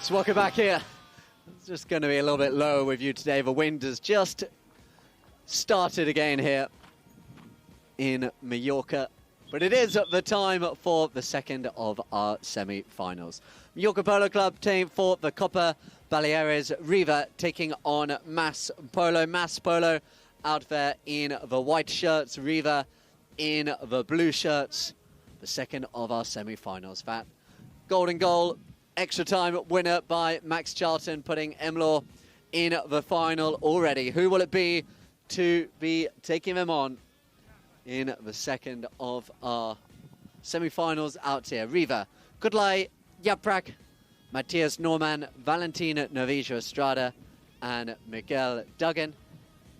So welcome back here. It's just going to be a little bit low with you today. The wind has just started again here in Mallorca. But it is the time for the second of our semi-finals. Mallorca Polo Club team for the Copa Baleares. Riva taking on Mas Polo. Mas Polo out there in the white shirts. Riva in the blue shirts. The second of our semi-finals. That golden goal, extra time winner by Max Charlton, putting Emlor in the final already. Who will it be to be taking them on in the second of our semi-finals out here? Riva, Kudlai Yaprak, Matthias Norman, Valentin Novija Estrada, and Miguel Duggan.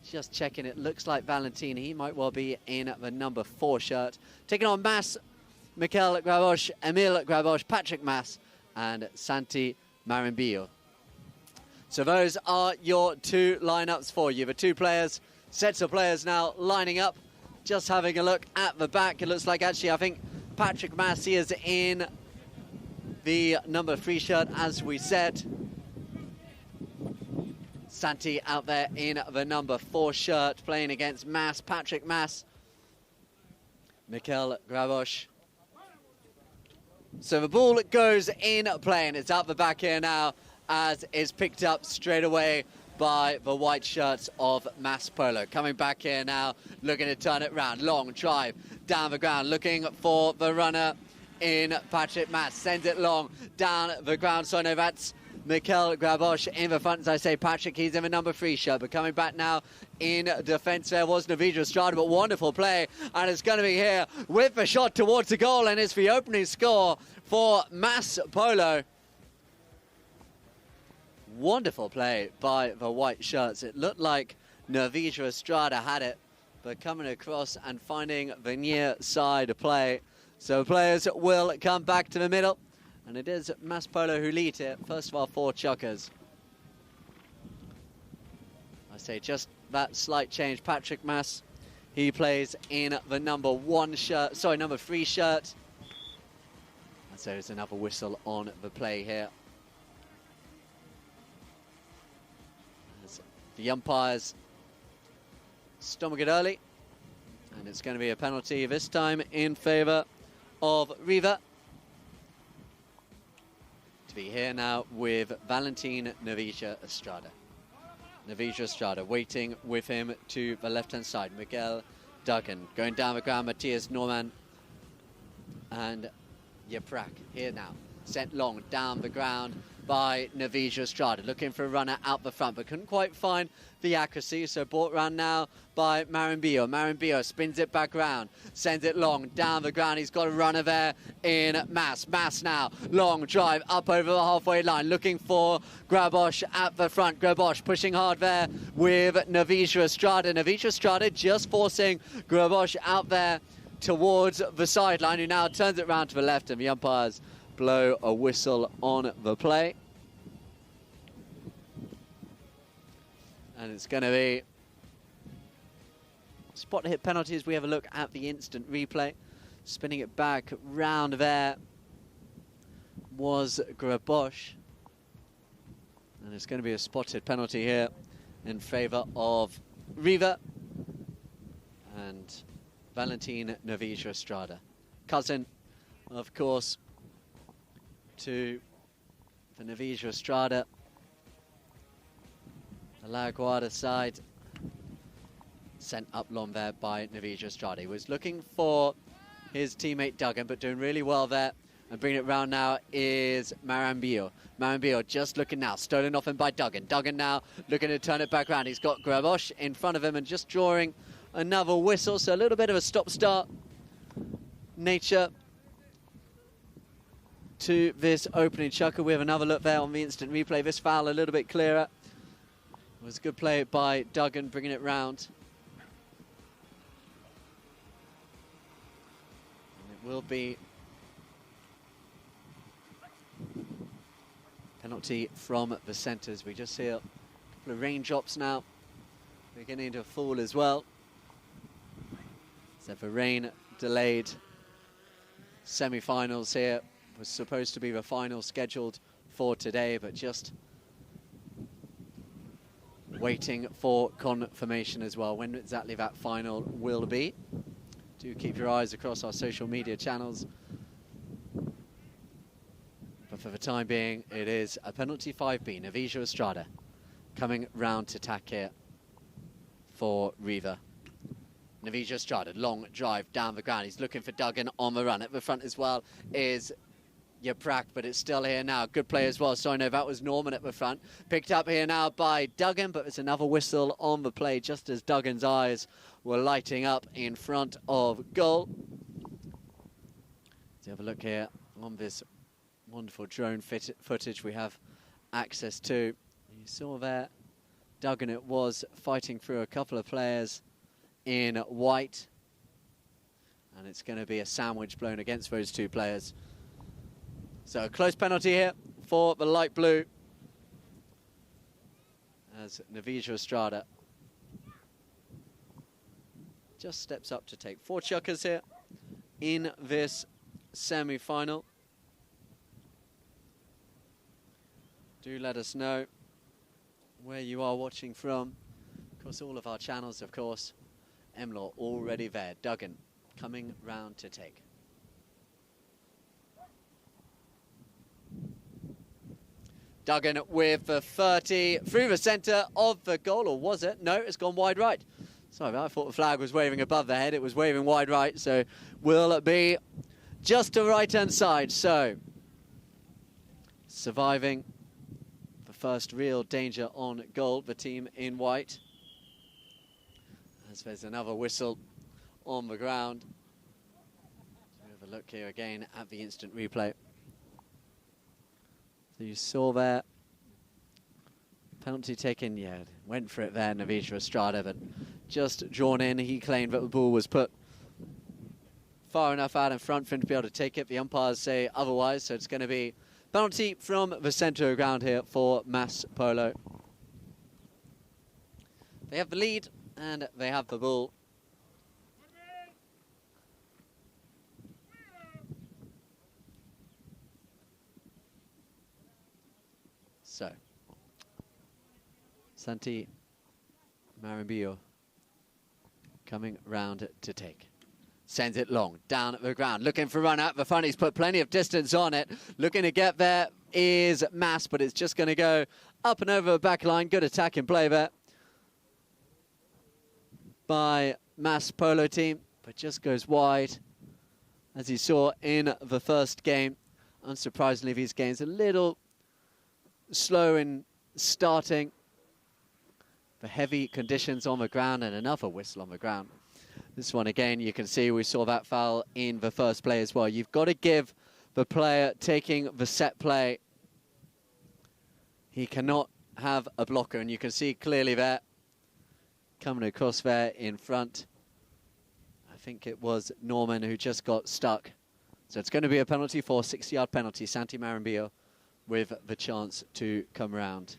Just checking, it looks like Valentin, he might well be in the number 4 shirt. Taking on Mas, Mikel Grabosch, Emil Grabosch, Patrick Mas, and Santi Marimbillo. So those are your two lineups for you. The two players, sets of players now lining up. Just having a look at the back, it looks like actually I think Patrick Mas is in the number 3 shirt, as we said. Santi out there in the number 4 shirt, playing against Mas, Patrick Mas, Mikel Grabosch. So the ball goes in play, and it's out the back here now, as is picked up straight away by the white shirts of Mas Polo. Coming back here now, looking to turn it round. Long drive down the ground, looking for the runner in Patrick Mas. Sends it long down the ground. So no, that's Mikel Grabosch in the front. As I say, Patrick, he's in the number 3 shirt. But coming back now in defence, there was Novija Estrada, but wonderful play. And it's going to be here with the shot towards the goal. And it's the opening score for Mas Polo. Wonderful play by the white shirts. It looked like Novija Estrada had it, but coming across and finding the near side play. So players will come back to the middle. And it is Mas Polo who lead here. First of our 4 chuckers. I say just that slight change. Patrick Mas, he plays in the number 1 shirt, sorry, number 3 shirt. And so there's another whistle on the play here. As the umpires stomach it early. And it's going to be a penalty this time in favour of Riva. To be here now with Valentin Novija Estrada. Novija Estrada waiting with him to the left-hand side. Miguel Duggan going down the ground. Matthias Norman and Yaprak here now. Sent long down the ground by Novija Estrada. Looking for a runner out the front, but couldn't quite find the accuracy. So brought round now by Marimbillo. Marimbillo spins it back round. Sends it long down the ground. He's got a runner there in Mas. Mas now. Long drive up over the halfway line. Looking for Grabosch at the front. Grabosch pushing hard there with Novija Estrada. Novija Estrada just forcing Grabosch out there towards the sideline, who now turns it round to the left, and the umpires blow a whistle on the play. And it's going to be spot hit penalties. We have a look at the instant replay. Spinning it back round there was Grabosch. And it's going to be a spotted penalty here in favour of Riva and Valentin Novija Estrada. Cousin, of course, to the Novija Estrada. The La Guardia side sent up long there by Novija Estrada. He was looking for his teammate Duggan, but doing really well there. And bringing it round now is Marimbillo. Marimbillo just looking now, stolen off him by Duggan. Duggan now looking to turn it back round. He's got Grabosch in front of him and just drawing another whistle. So a little bit of a stop-start nature to this opening chucker. We have another look there on the instant replay. This foul a little bit clearer. It was a good play by Duggan, bringing it round. And it will be penalty from the centres. We just see a couple of raindrops now beginning to fall as well. So for rain delayed semi-finals here, was supposed to be the final scheduled for today, but just waiting for confirmation as well when exactly that final will be. Do keep your eyes across our social media channels. But for the time being, it is a penalty 5B, Navijo Estrada coming round to tack here for Riva. Navijo Estrada, long drive down the ground. He's looking for Duggan on the run. At the front as well is Yaprak, but it's still here now. Good play as well. So I know that was Norman at the front. Picked up here now by Duggan, but there's another whistle on the play just as Duggan's eyes were lighting up in front of goal. Let's have a look here on this wonderful drone footage we have access to. You saw there, Duggan it was fighting through a couple of players in white. And it's going to be a sandwich blown against those two players. So a close penalty here for the light blue as Navijo Estrada just steps up to take 4 chukkers here in this semi-final. Do let us know where you are watching from. Of course, all of our channels, of course. Emlaw already there. Duggan coming round to take. Duggan with the 30 through the centre of the goal, or was it? No, it's gone wide right. Sorry, I thought the flag was waving above the head. It was waving wide right, so will it be just to right-hand side. So, surviving the first real danger on goal, the team in white. As there's another whistle on the ground. We have a look here again at the instant replay. So you saw there, penalty taken, yeah, went for it there, Navijo Estrada, but just drawn in. He claimed that the ball was put far enough out in front for him to be able to take it. The umpires say otherwise, so it's going to be penalty from the centre of ground here for Mass Polo. They have the lead, and they have the ball. So, Santi Marambillo coming round to take. Sends it long, down at the ground, looking for run out the front. He's put plenty of distance on it. Looking to get there is Mass, but it's just going to go up and over the back line. Good attacking play there by Mass Polo team, but just goes wide, as you saw in the first game. Unsurprisingly, these games a little slow in starting. The heavy conditions on the ground and another whistle on the ground. This one again, you can see we saw that foul in the first play as well. You've got to give the player taking the set play. He cannot have a blocker, and you can see clearly there, coming across there in front. I think it was Norman who just got stuck. So it's going to be a penalty for 60-yard penalty. Santi Marambillo with the chance to come round.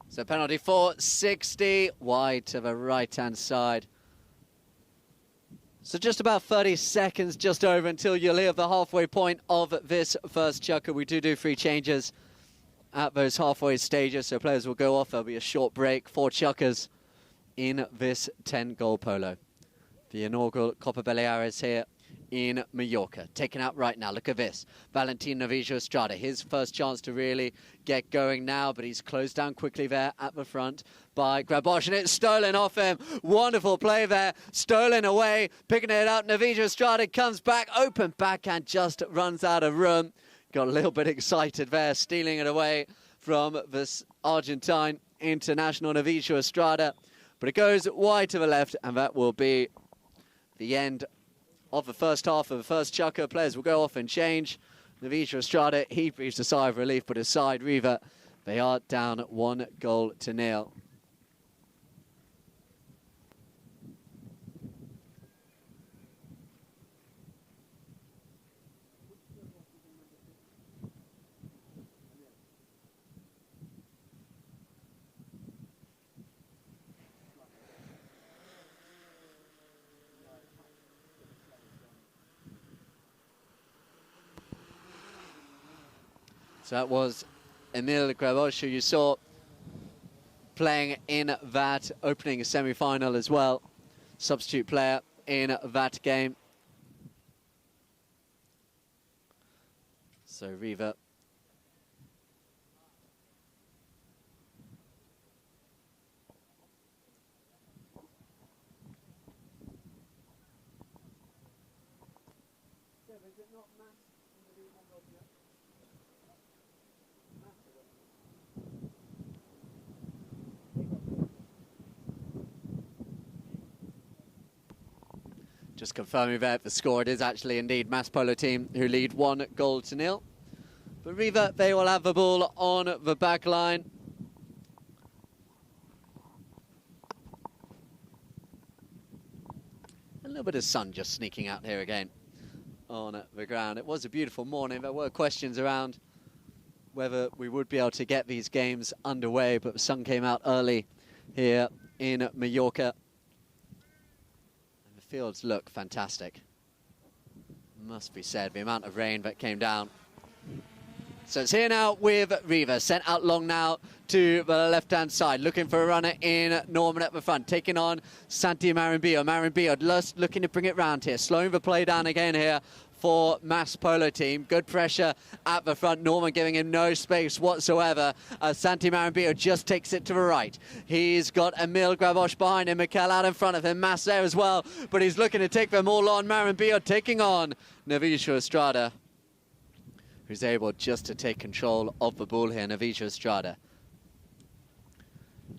So penalty for 60, wide to the right-hand side. So just about 30 seconds, just over, until you'll hear the halfway point of this first chukker. We do 3 changes at those halfway stages, so players will go off. There'll be a short break, 4 chukkers in this 10-goal polo. The inaugural Copa Baleares here in Mallorca. Taken out right now. Look at this. Valentin Navijo Estrada. His first chance to really get going now, but he's closed down quickly there at the front by Grabosh, and it's stolen off him. Wonderful play there. Stolen away. Picking it up. Navijo Estrada comes back. Open backhand, just runs out of room. Got a little bit excited there, stealing it away from this Argentine international Navijo Estrada. But it goes wide to the left, and that will be the end of the first half of the first chukker. Players will go off and change. Navijo Estrada, he breathes a sigh of relief, but his side, Riva, they are down 1-0. So that was Emil Grabosch, who you saw playing in that opening semi-final as well. Substitute player in that game. So Riva just confirming that the score, it is actually indeed Mass Polo team who lead 1-0. But Riva, they will have the ball on the back line. A little bit of sun just sneaking out here again on the ground. It was a beautiful morning. There were questions around whether we would be able to get these games underway, but the sun came out early here in Mallorca. Fields look fantastic, must be said, the amount of rain that came down. So it's here now with Riva, sent out long now to the left-hand side, looking for a runner in Norman at the front, taking on Santi Marimbillo. Marimbillo just looking to bring it round here, slowing the play down again here for Mass Polo team. Good pressure at the front. Norman giving him no space whatsoever. Santi Marimbillo just takes it to the right. He's got Emil Grabosch behind him. Mikel out in front of him. Mass there as well, but he's looking to take them all on. Marimbillo taking on Navisha Estrada, who's able just to take control of the ball here. Navisha Estrada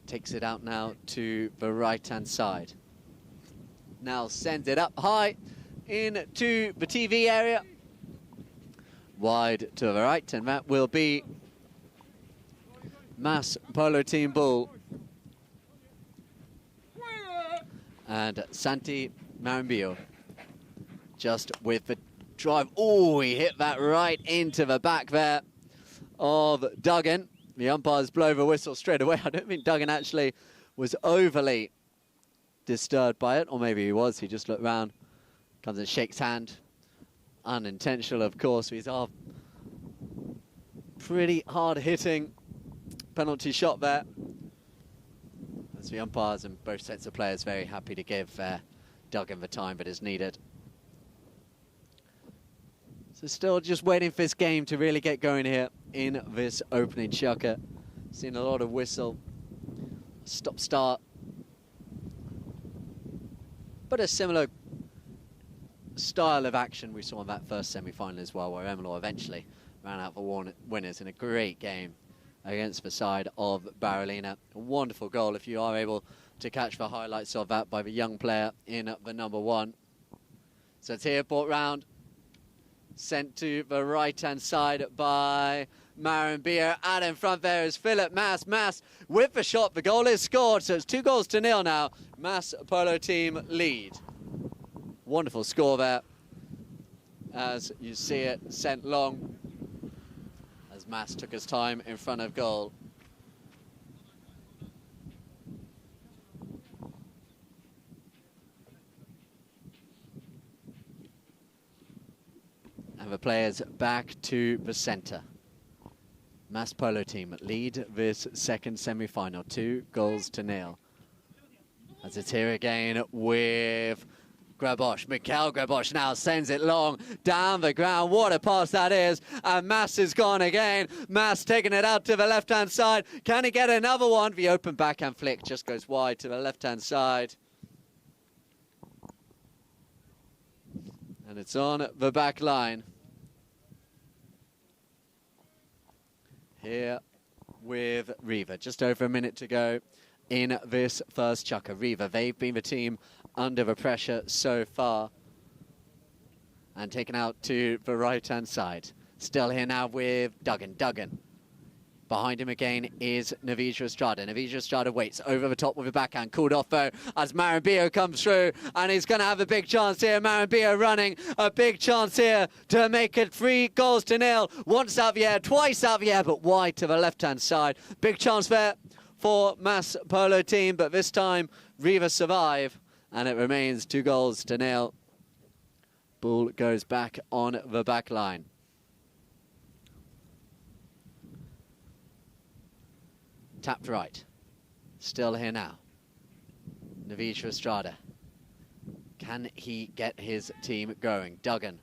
takes it out now to the right-hand side. Now sends it up high into the TV area, wide to the right, and that will be Mass Polo team ball. And Santi Marimbillo just with the drive. Oh, he hit that right into the back there of Duggan. The umpires blow the whistle straight away. I don't think Duggan actually was overly disturbed by it, or maybe he was. He just looked round. Comes and shakes hand. Unintentional, of course. These are pretty hard-hitting penalty shot there. As the umpires and both sets of players very happy to give Duggan the time that is needed. So still just waiting for this game to really get going here in this opening chukker. Seen a lot of whistle, stop-start. But a similar style of action we saw in that first semi-final as well, where Emilor eventually ran out for winners in a great game against the side of Barolina. A wonderful goal, if you are able to catch the highlights of that, by the young player in the number 1. So it's here, brought round, sent to the right-hand side by Marimbillo. Out in front there is Philip Mass. Mass with the shot, the goal is scored, so it's 2-0 now. Mass Polo team lead. Wonderful score there, as you see it sent long, as Mass took his time in front of goal. And the players back to the centre. Mass Polo team lead this second semi-final, 2-0. As it's here again with Grabosch. Mikel Grabosch now sends it long down the ground. What a pass that is. And Mass is gone again. Mass taking it out to the left-hand side. Can he get another one? The open backhand flick just goes wide to the left-hand side. And it's on the back line. Here with Riva. Just over a minute to go in this first chukker. Riva, they've been the team under the pressure so far. And taken out to the right-hand side. Still here now with Duggan. Duggan. Behind him again is Navisha Estrada. Navisha Estrada waits over the top with a backhand. Called off though as Marimbillo comes through. And he's going to have a big chance here. Marimbillo running a big chance here to make it 3-0. Once out the air, twice out the air, but wide to the left-hand side. Big chance there for Mass Polo team, but this time Riva survive. And it remains 2-0. Ball goes back on the back line. Tapped right. Still here now. Navijo Estrada. Can he get his team going? Duggan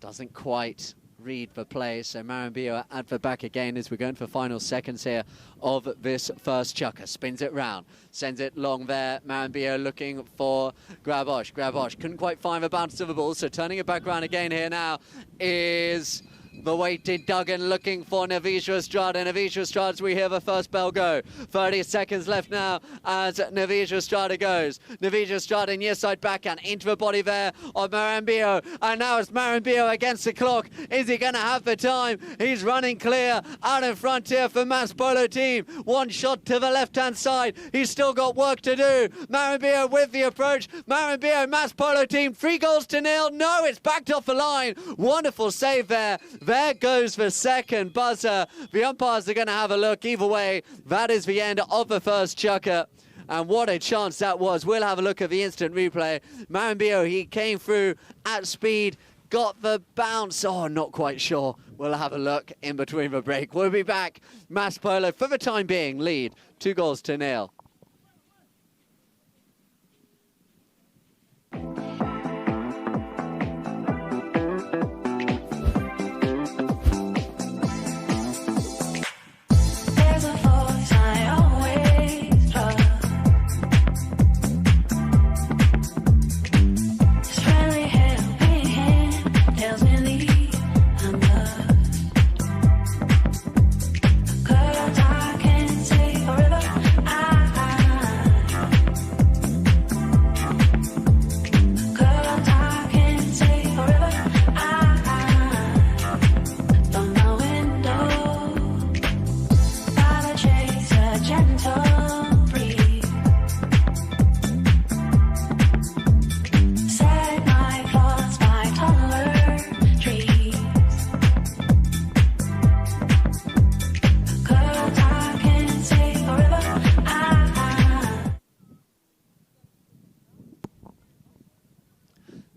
doesn't quite read the play, so Maranbio at the back again as we're going for final seconds here of this first chukker. Spins it round, sends it long there. Maranbio looking for Grabosh. Grabosh couldn't quite find the bounce of the ball, so turning it back round again here now is the weighted Duggan looking for Navijo Estrada. Navijo Estrada, as we hear the first bell go. 30 seconds left now as Navijo Estrada goes. Navijo Estrada near side backhand into the body there of Maranbio. And now it's Maranbio against the clock. Is he going to have the time? He's running clear out in front here for Mass Polo team. One shot to the left-hand side. He's still got work to do. Maranbio with the approach. Maranbio, Mass Polo team, 3-0. No, it's backed off the line. Wonderful save there. There goes the second buzzer. The umpires are going to have a look. Either way, that is the end of the first chukker. And what a chance that was. We'll have a look at the instant replay. Maranbio, he came through at speed, got the bounce. Oh, not quite sure. We'll have a look in between the break. We'll be back. Mass Polo, for the time being, lead 2-0.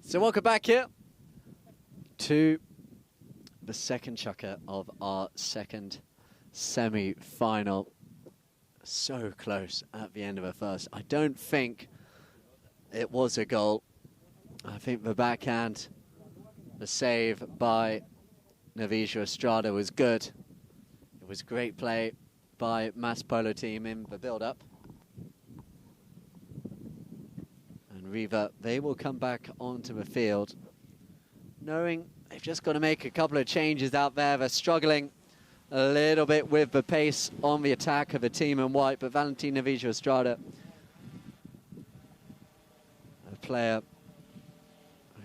So welcome back here to the second chukker of our second semi-final. So close at the end of the first. I don't think it was a goal. I think the backhand, the save by Navijo Estrada was good. It was great play by Mass Polo team in the build-up. Riva, they will come back onto the field knowing they've just got to make a couple of changes out there. They're struggling a little bit with the pace on the attack of the team in white, but Valentin Navijo Estrada, a player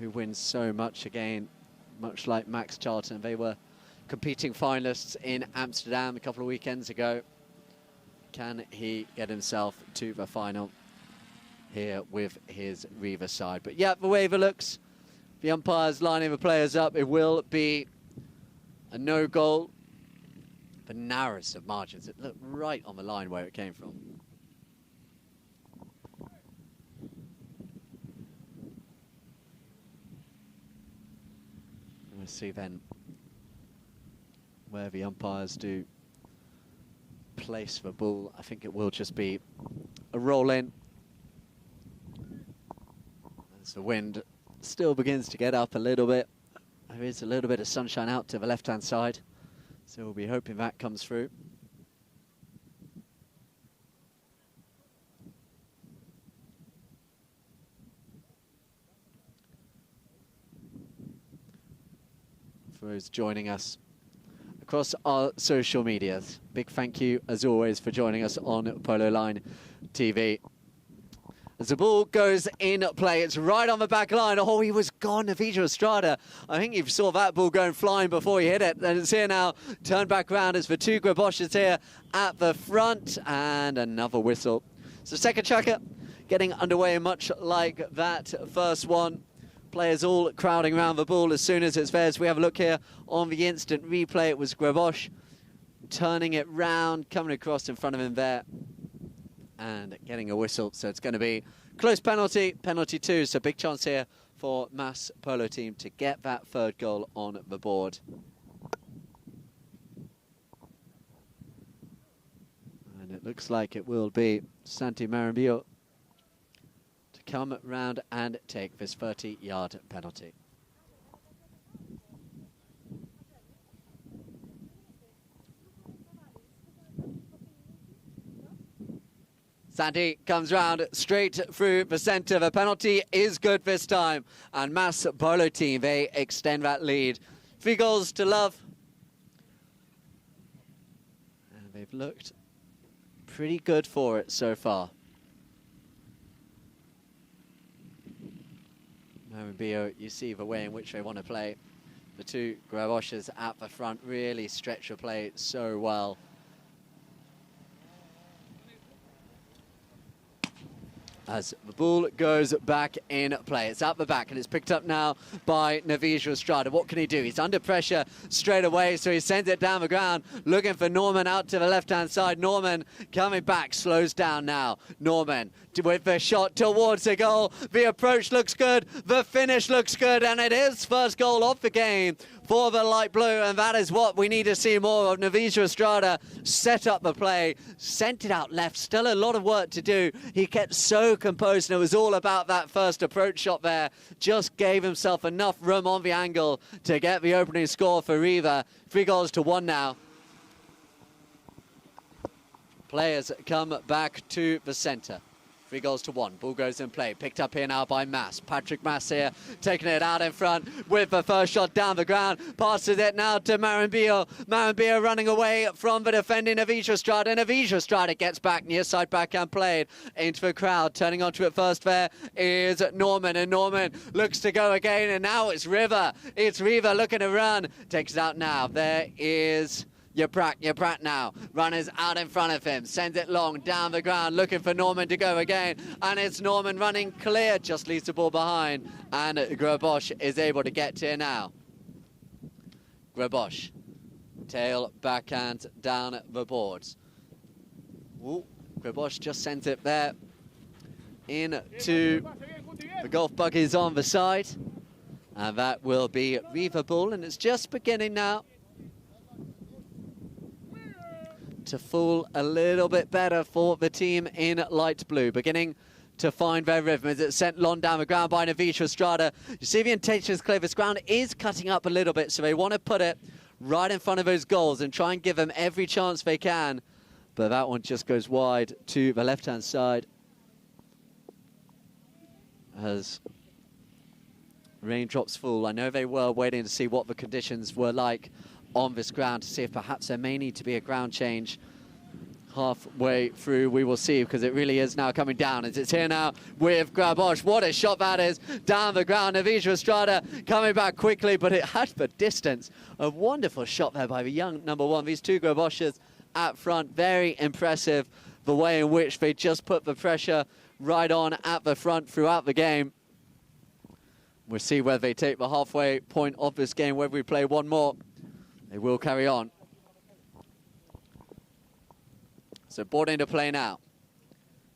who wins so much again, much like Max Charlton. They were competing finalists in Amsterdam a couple of weekends ago. Can he get himself to the final here with his Riva side? But yeah, the way it looks, the umpires lining the players up, it will be a no goal. The narrowest of margins. It looked right on the line where it came from. We'll see then where the umpires do place the ball. I think it will just be a roll in. As the wind still begins to get up a little bit. There is a little bit of sunshine out to the left-hand side, so we'll be hoping that comes through. For those joining us across our social medias, big thank you as always for joining us on Polo Line TV. As the ball goes in play, it's right on the back line. Oh, he was gone, Navijo Estrada. I think you saw that ball going flying before he hit it. And it's here now, turned back around as the two Grabosh is here at the front. And another whistle. So second chukker getting underway much like that first one. Players all crowding around the ball as soon as it's theirs. We have a look here on the instant replay. It was Grabosh turning it round, coming across in front of him there, and getting a whistle. So it's going to be close penalty, penalty 2. So big chance here for Mass Polo team to get that third goal on the board. Looks like it will be Santi Marambillo to come round and take this 30-yard penalty. Santi comes round straight through the centre. The penalty is good this time. And Mass Polo team, they extend that lead. 3 goals to love. And they've looked pretty good for it so far. Marambillo, you see the way in which they want to play. The 2 Gravoshes at the front really stretch the play so well. As the ball goes back in play. It's at the back and it's picked up now by Navijo Estrada. What can he do? He's under pressure straight away, so he sends it down the ground, looking for Norman out to the left-hand side. Norman coming back, slows down now. Norman with the shot towards the goal. The approach looks good, the finish looks good, and it is first goal of the game for the light blue, and that is what we need to see more of. Navijo Estrada set up the play, sent it out left, still a lot of work to do. He kept so composed, and it was all about that first approach shot there. Just gave himself enough room on the angle to get the opening score for Riva. 3 goals to 1 now. Players come back to the centre. 3 goals to 1. Ball goes in play. Picked up here now by Mass. Patrick Mass here, taking it out in front with the first shot down the ground. Passes it now to Marambillo. Marambillo running away from the defending Navijo Estrada. Navijo Estrada gets back near side backhand played into the crowd. Turning onto it first there is Norman. And Norman looks to go again. And now it's Riva. It's Riva looking to run. Takes it out now. There is Yaprat now. Runners out in front of him. Sends it long down the ground, looking for Norman to go again. And it's Norman running clear. Just leaves the ball behind. And Grabosch is able to get here now. Grabosch. Tail backhand down the boards. Ooh, Grabosch just sends it there into the golf buggies on the side. And that will be Riva ball. And it's just beginning now to fall a little bit better for the team in light blue, beginning to find their rhythm as it's sent long down the ground by Navijo Estrada. You see the intention is clear. This ground is cutting up a little bit, so they want to put it right in front of those goals and try and give them every chance they can. But that one just goes wide to the left-hand side as raindrops fall. I know they were waiting to see what the conditions were like on this ground to see if perhaps there may need to be a ground change halfway through. We will see, because it really is now coming down as it's here now with Grabosch. What a shot that is down the ground. Navijo Estrada coming back quickly, but it had the distance. A wonderful shot there by the young number 1. These 2 Grabosches at front, very impressive the way in which they just put the pressure right on at the front throughout the game. We'll see whether they take the halfway point of this game, whether we play one more. They will carry on. So ball into play now.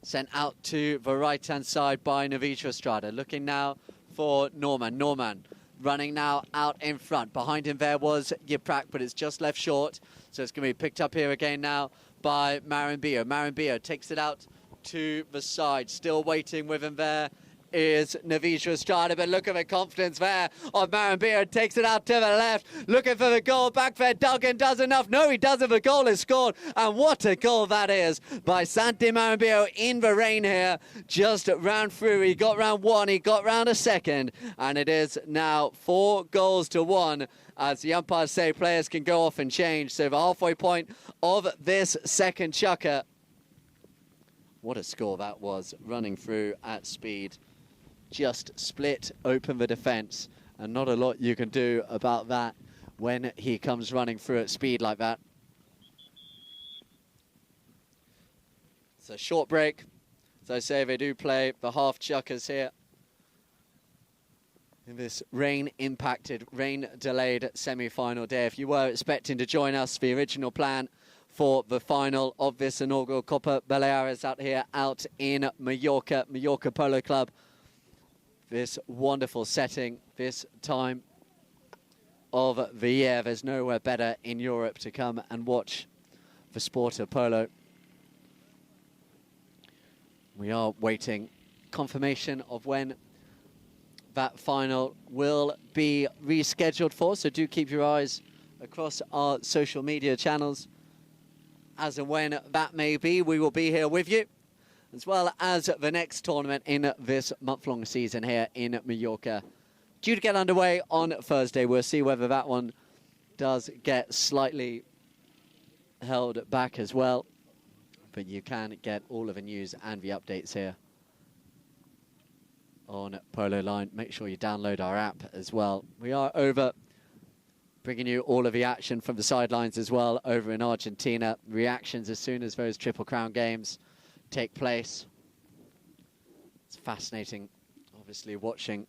Sent out to the right-hand side by Navijo Estrada. Looking now for Norman. Norman running now out in front. Behind him there was Yaprak, but it's just left short. So it's going to be picked up here again now by Marambillo. Marambillo takes it out to the side. Still waiting with him there is Navijo Estrada, but look at the confidence there of Marambillo. Takes it out to the left, looking for the goal. Back there, Duggan does enough. No, he doesn't. The goal is scored, and what a goal that is by Santi Marambillo in the rain here. Just ran through. He got round 1, he got round a second, and it is now 4 goals to 1. As the umpires say, players can go off and change. So the halfway point of this second chukker. What a score that was, running through at speed. Just split open the defence, and not a lot you can do about that when he comes running through at speed like that. It's a short break. As I say, they do play the half chukkers here in this rain-impacted, rain-delayed semi-final day. If you were expecting to join us, the original plan for the final of this inaugural Copa Baleares out in Mallorca, Mallorca Polo Club. This wonderful setting, this time of the year. There's nowhere better in Europe to come and watch the sport of polo. We are waiting confirmation of when that final will be rescheduled for, so do keep your eyes across our social media channels. As and when that may be, we will be here with you, as well as the next tournament in this month-long season here in Mallorca. Due to get underway on Thursday. We'll see whether that one does get slightly held back as well. But you can get all of the news and the updates here on Polo Line. Make sure you download our app as well. We are over bringing you all of the action from the sidelines as well over in Argentina. Reactions as soon as those Triple Crown games take place. It's fascinating, obviously, watching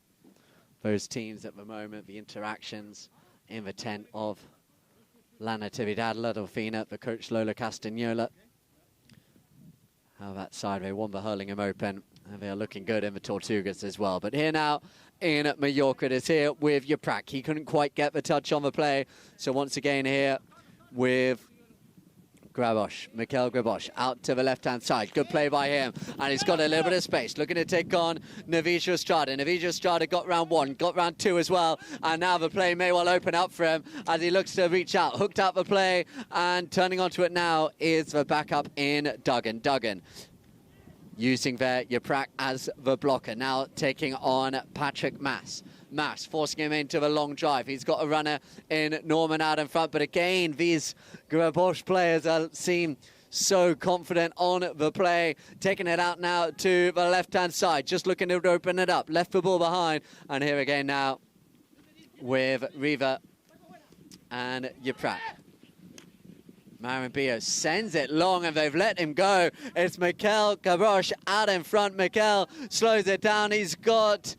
those teams at the moment, the interactions in the tent of La Natividad, La Delfina, the coach Lola Castagnola. How that side, they won the Hurlingham Open, and they are looking good in the Tortugas as well. But here now in Mallorca, it is here with Yaprak. He couldn't quite get the touch on the play. So once again here with Grabosch, Mikel Grabosch, out to the left-hand side. Good play by him, and he's got a little bit of space. Looking to take on Navijo Estrada. Navijo Estrada got round one, got round two as well, and now the play may well open up for him as he looks to reach out. Hooked out the play, and turning onto it now is the backup in Duggan. Duggan using their Yaprak as the blocker, now taking on Patrick Mas. Mas forcing him into the long drive. He's got a runner in Norman out in front, but again, these Grabosch players seem so confident on the play. Taking it out now to the left-hand side, just looking to open it up. Left the ball behind, and here again now with Riva and Yaprak. Maranbio sends it long, and they've let him go. It's Mikel Grabosch out in front. Mikel slows it down. He's got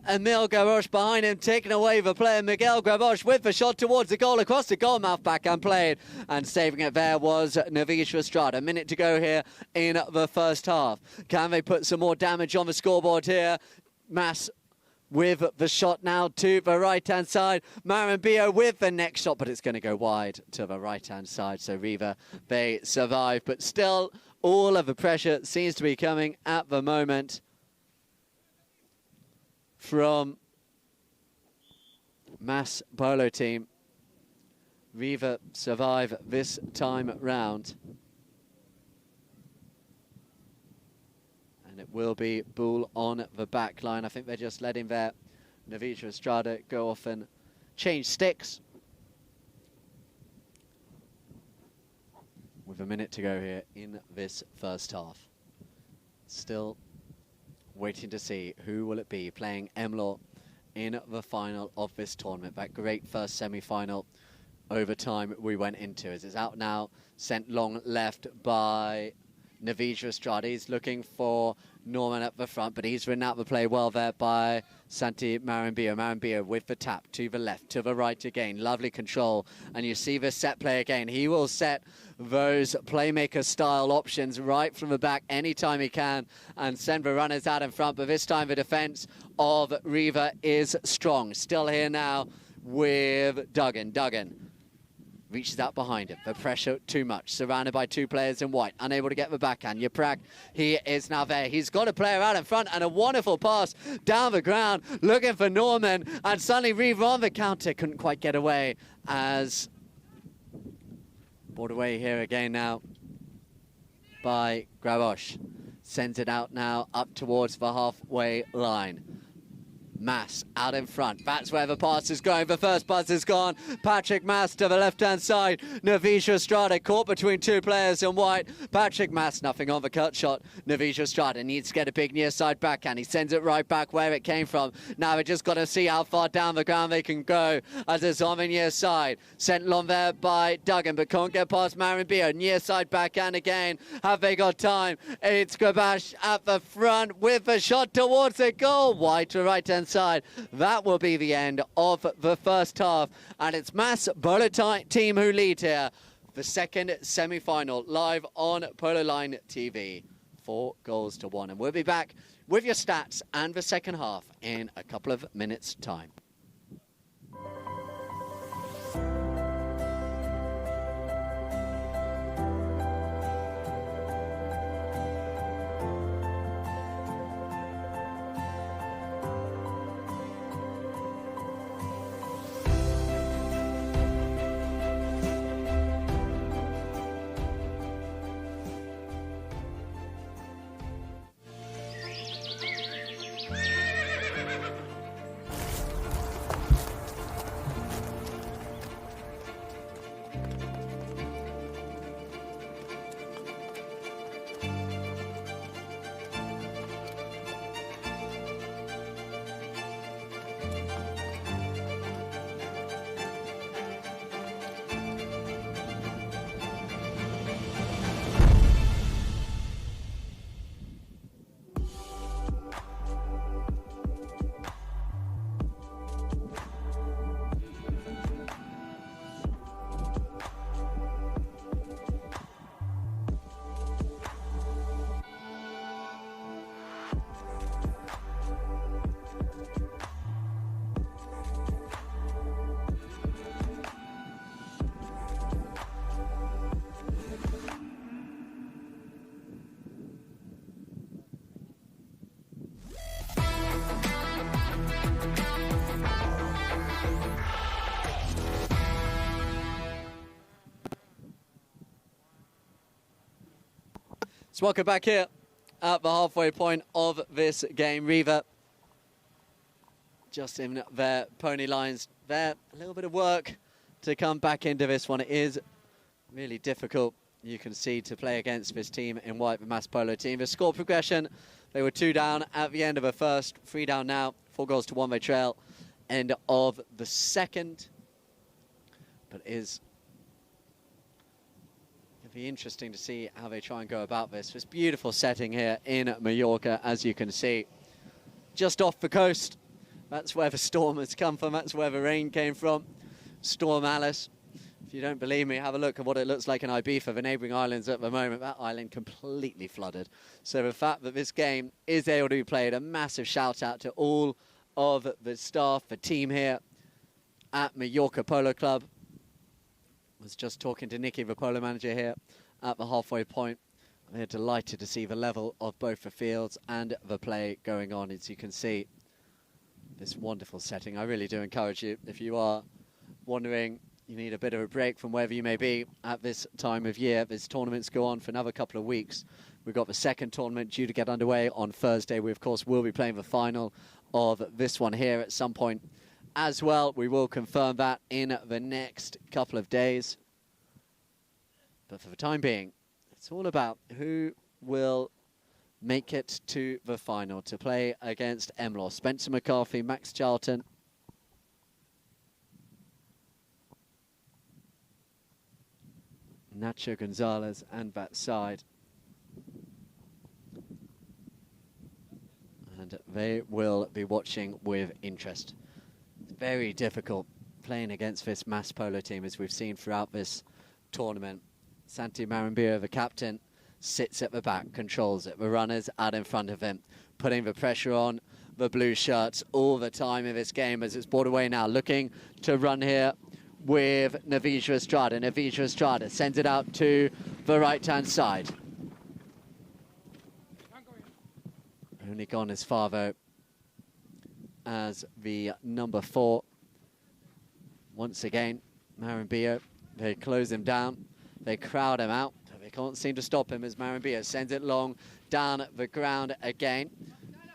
Emil Grabosch behind him, taking away the player. Miguel Grabosch with the shot towards the goal, across the goal mouth, backhand played, and saving it there was Navijo Estrada. A minute to go here in the first half. Can they put some more damage on the scoreboard here? Mas with the shot now to the right-hand side. Maranbio with the next shot, but it's going to go wide to the right-hand side. So Riva, they survive, but still all of the pressure seems to be coming at the moment from Mas Polo team. Riva survive this time round. And it will be Bull on the back line. I think they're just letting their Navijo Estrada go off and change sticks. With a minute to go here in this first half. Still waiting to see who will it be playing Emlor in the final of this tournament. That great first semi-final overtime we went into. As it's out now, sent long left by Navijo Estrada. He's looking for Norman up the front, but he's ridden out the play well there by Santi Maranbio. Maranbio with the tap to the left, to the right again. Lovely control. And you see the set play again. He will set those playmaker-style options right from the back anytime he can and send the runners out in front. But this time the defense of Riva is strong. Still here now with Duggan. Duggan reaches out behind him. The pressure too much. Surrounded by two players in white. Unable to get the backhand. Yaprak, he is now there. He's got a player out in front and a wonderful pass down the ground. Looking for Norman. And suddenly Riva on the counter. Couldn't quite get away as brought away here again now by Grabosch. Sends it out now up towards the halfway line. Mas out in front. That's where the pass is going. The first buzz is gone. Patrick Mas to the left-hand side. Navijo Estrada caught between two players in white. Patrick Mas, nothing on the cut shot. Navijo Estrada needs to get a big near side backhand. He sends it right back where it came from. Now we just got to see how far down the ground they can go as it's on the near side. Sent long there by Duggan, but can't get past Maranbio. Near side backhand again. Have they got time? It's Grabosch at the front with the shot towards the goal. Wide to right-hand side. That will be the end of the first half, and it's Mas Polo team who lead here. The second semi-final live on Polo Line TV. 4-1, and we'll be back with your stats and the second half in a couple of minutes' time. So welcome back here at the halfway point of this game. Riva just in their pony lines there. A little bit of work to come back into this one. It is really difficult, you can see, to play against this team in white, the Mass Polo team. The score progression, they were 2 down at the end of the first, 3 down now, 4 goals to 1 they trail. End of the second. But it is it'll be interesting to see how they try and go about this. This beautiful setting here in Mallorca, as you can see, just off the coast. That's where the storm has come from. That's where the rain came from. Storm Alice. If you don't believe me, have a look at what it looks like in Ibiza, the neighbouring islands at the moment. That island completely flooded. So the fact that this game is able to be played, a massive shout out to all of the staff, the team here at Mallorca Polo Club. I was just talking to Nicky, the polo manager here at the halfway point. They're delighted to see the level of both the fields and the play going on, as you can see. This wonderful setting. I really do encourage you, if you are wondering, you need a bit of a break from wherever you may be at this time of year. This tournaments go on for another couple of weeks. We've got the second tournament due to get underway on Thursday. We, of course, will be playing the final of this one here at some point as well. We will confirm that in the next couple of days. But for the time being, it's all about who will make it to the final to play against Emlaw. Spencer McCarthy, Max Charlton, Nacho Gonzalez and that side. And they will be watching with interest. It's very difficult playing against this Mass Polo team, as we've seen throughout this tournament. Santi Marambio, the captain, sits at the back, controls it. The runners out in front of him, putting the pressure on the blue shirts all the time in this game, as it's brought away now. Looking to run here with Navija Estrada. Navija Estrada sends it out to the right-hand side. Only gone as far, though, as the number 4. Once again, Marambio, they close him down. They crowd him out. They can't seem to stop him as Marambio sends it long down the ground again.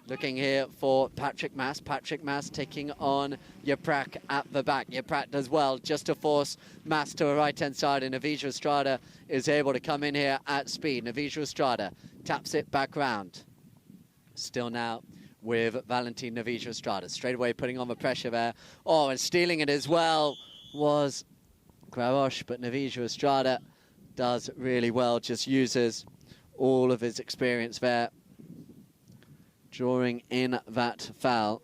Looking here for Patrick Mas. Patrick Mas taking on Yaprak at the back. Yaprak does well just to force Mas to the right-hand side, and Navija Estrada is able to come in here at speed. Navija Estrada taps it back round. Still now with Valentin Navija Estrada. Straight away putting on the pressure there. Oh, and stealing it as well was Grarosh, but Navija Estrada does really well, just uses all of his experience there, drawing in that foul.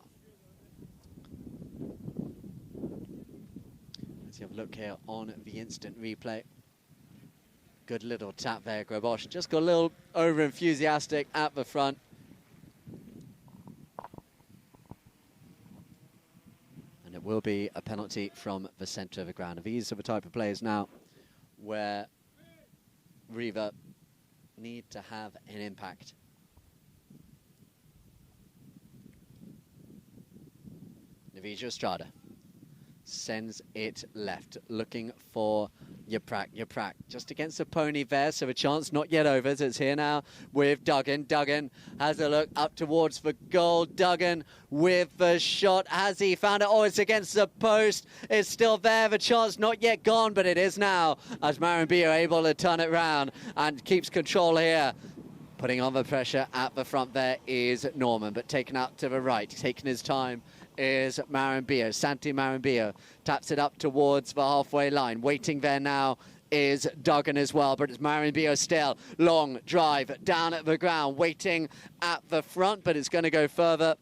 Let's have a look here on the instant replay. Good little tap there, Grabosh. Just got a little over-enthusiastic at the front. And it will be a penalty from the centre of the ground. These are the type of players now where Riva need to have an impact. Navija Estrada sends it left, looking for Yaprak. Yaprak just against the pony there, so a chance not yet over. So it's here now with Duggan. Duggan has a look up towards the goal. Duggan with the shot. Has he found it? Oh, it's against the post. It's still there. The chance not yet gone, but it is now, as Marambio able to turn it round and keeps control here. Putting on the pressure at the front there is Norman, but taken out to the right, taking his time is Marambio. Santi Marambio taps it up towards the halfway line. Waiting there now is Duggan as well, but it's Marambio still. Long drive down at the ground, waiting at the front, but it's going to go further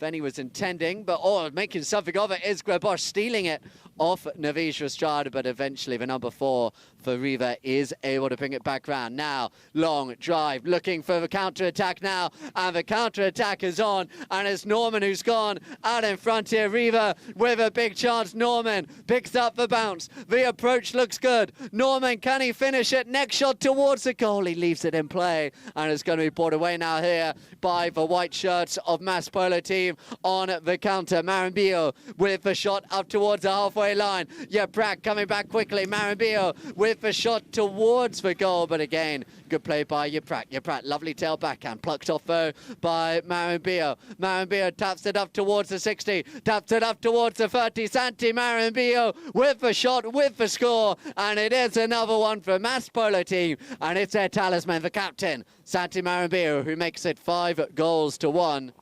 than he was intending. But making something of it is Grabosh, stealing it off Navija Estrada, but eventually the number 4 for Riva is able to bring it back round. Now, long drive, looking for the counter-attack now, and the counter-attack is on, and it's Norman who's gone out in front here. Riva with a big chance. Norman picks up the bounce. The approach looks good. Norman, can he finish it? Next shot towards the goal. He leaves it in play, and it's going to be brought away now here by the white shirts of Mass Polo team. team on the counter. Maranbillo with the shot up towards the halfway line. Yaprak coming back quickly. Maranbillo with the shot towards the goal, but again, good play by Yaprak. Yaprak, lovely tail backhand, plucked off though by Maranbillo. Maranbillo taps it up towards the 60, taps it up towards the 30. Santi Maranbillo with the shot, with the score, and it is another one for Mass Polo team, and it's their talisman, the captain, Santi Maranbillo, who makes it 5-1.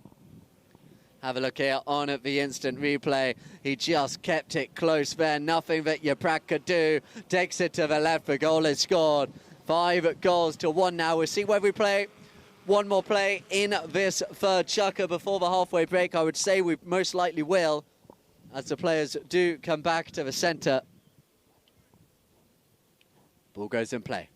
Have a look here on at the instant replay. He just kept it close there. Nothing that Yaprak could do. Takes it to the left. The goal is scored. 5-1 now. We'll see where we play. One more play in this third chukker before the halfway break. I would say we most likely will, as the players do come back to the centre. Ball goes in play.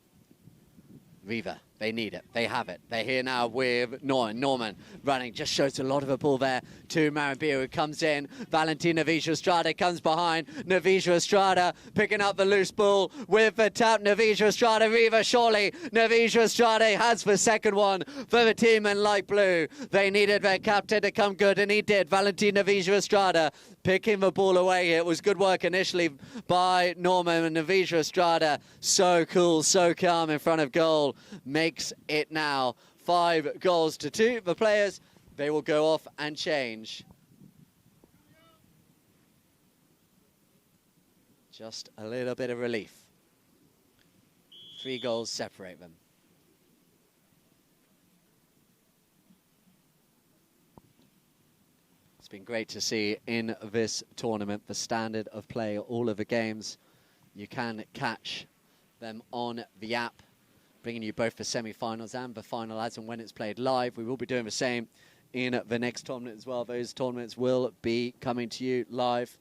Riva, they need it, they have it. They're here now with Norman. Norman running, just shows a lot of a ball there to Maranbillo, who comes in. Valentin Navijo Estrada comes behind. Navijo Estrada picking up the loose ball with the tap. Navijo Estrada, Riva surely. Navijo Estrada has the second one for the team in light blue. They needed their captain to come good, and he did. Valentin Navijo Estrada picking the ball away. It was good work initially by Norman, and Navijo Estrada, so cool, so calm in front of goal, makes it now 5-2. The players, they will go off and change. Just a little bit of relief. 3 goals separate them. It's been great to see in this tournament the standard of play. All of the games, you can catch them on the app, bringing you both the semi-finals and the final as and when it's played live. We will be doing the same in the next tournament as well. Those tournaments will be coming to you live.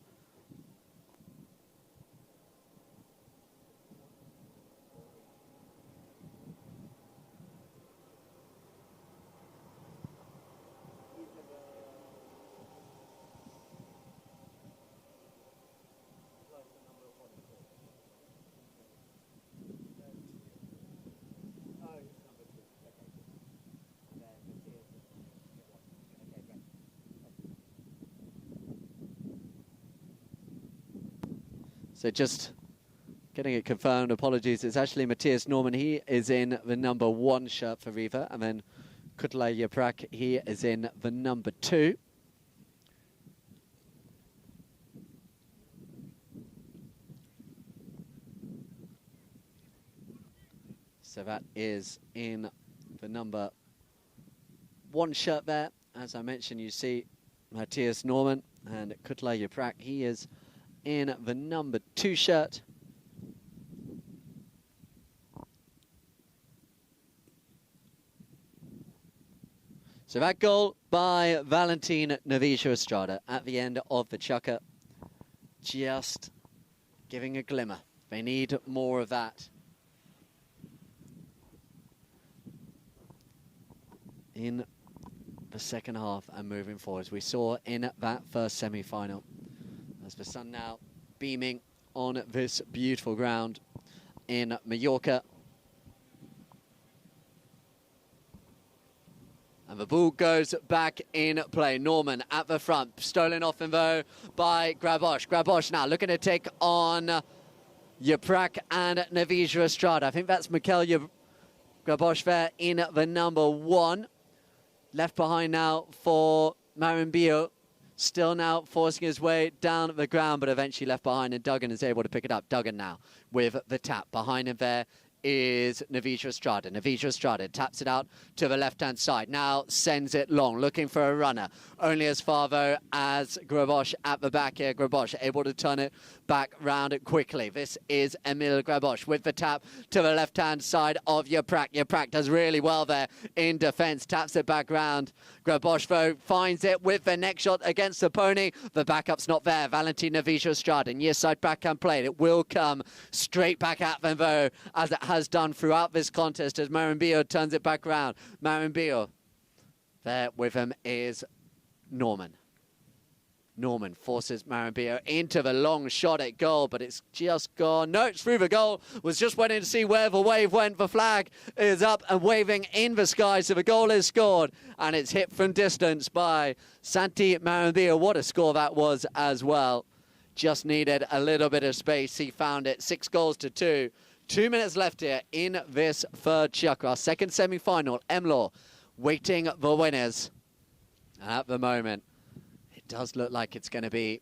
So just getting it confirmed, apologies, it's actually Matthias Norman. He is in the number 1 shirt for Riva, and then Kutlay Yaprak, he is in the number 2. So that is in the number 1 shirt there. As I mentioned, you see Matthias Norman, and Kutlay Yaprak, he is in the number 2 shirt. So that goal by Valentin Navijo Estrada at the end of the chukker, just giving a glimmer. They need more of that in the second half and moving forward, as we saw in that first semi-final. As the sun now beaming on this beautiful ground in Mallorca. And the ball goes back in play. Norman at the front, stolen off in though by Grabosh. Grabosh now looking to take on Yaprak and Navijo Estrada. I think that's Mikel Grabosh there in the number 1. Left behind now for Maranbillo. Still now forcing his way down the ground, but eventually left behind, and Duggan is able to pick it up. Duggan now with the tap. Behind him there is Navijo Estrada. Navijo Estrada taps it out to the left-hand side. Now sends it long, looking for a runner. Only as far, though, as Grabosh at the back here. Grabosh able to turn it back round quickly. This is Emil Grabosh with the tap to the left-hand side of Yaprak. Yaprak does really well there in defence. Taps it back round. Grabosh, though, finds it with the next shot against the pony. The backup's not there. Valentin Navijo Estrada, near side backhand play. It will come straight back at them, though, as it has done throughout this contest, as Maranbillo turns it back round. Maranbillo, there with him is Norman. Norman forces Marambio into the long shot at goal, but it's just gone. No, it's through the goal. Was just waiting to see where the wave went. The flag is up and waving in the sky, so the goal is scored, and it's hit from distance by Santi Marambio. What a score that was as well. Just needed a little bit of space. He found it. 6-2. 2 minutes left here in this third chukker. Our second semi-final. MLAW waiting the winners at the moment. It does look like it's going to be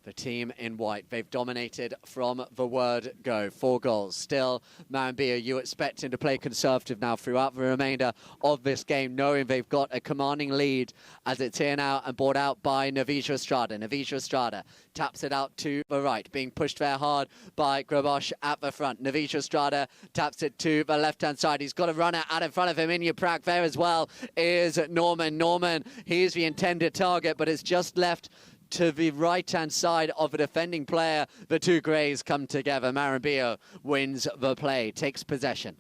the team in white. They've dominated from the word go. 4 goals. Still, Marambio, you expect him to play conservative now throughout the remainder of this game, knowing they've got a commanding lead as it's here now and brought out by Navijo Estrada. Navijo Estrada taps it out to the right, being pushed there hard by Grabosh at the front. Navijo Estrada taps it to the left-hand side. He's got a runner out in front of him. In your Prague there as well is Norman. Norman, he's the intended target, but it's just left to the right-hand side of the defending player. The two greys come together. Marambio wins the play, takes possession.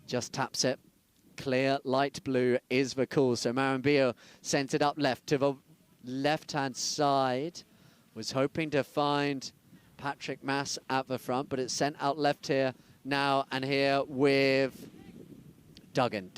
Just taps it. Clear, light blue is the call. So Marambio sends it up left to the left-hand side. Was hoping to find Patrick Mass at the front, but it's sent out left here now, and here with Duggan.